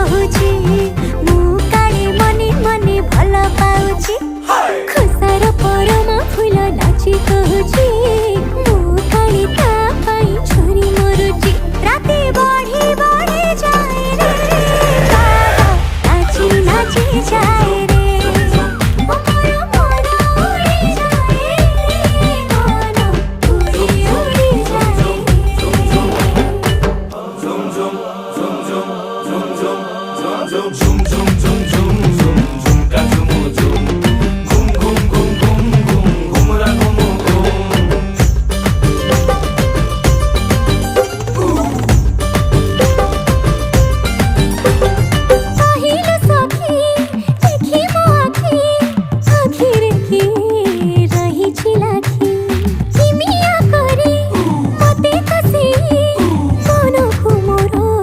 कहुची मु काले मने मने भल पाउची खुसार परमा फूल नाची कहुची मु काले ता पाई छोरी मरुची राती बढ़ी बढ़ी जाए रे बाबा नाची नाची जाए रे zoom zoom zoom zoom zoom zoom zoom zoom zoom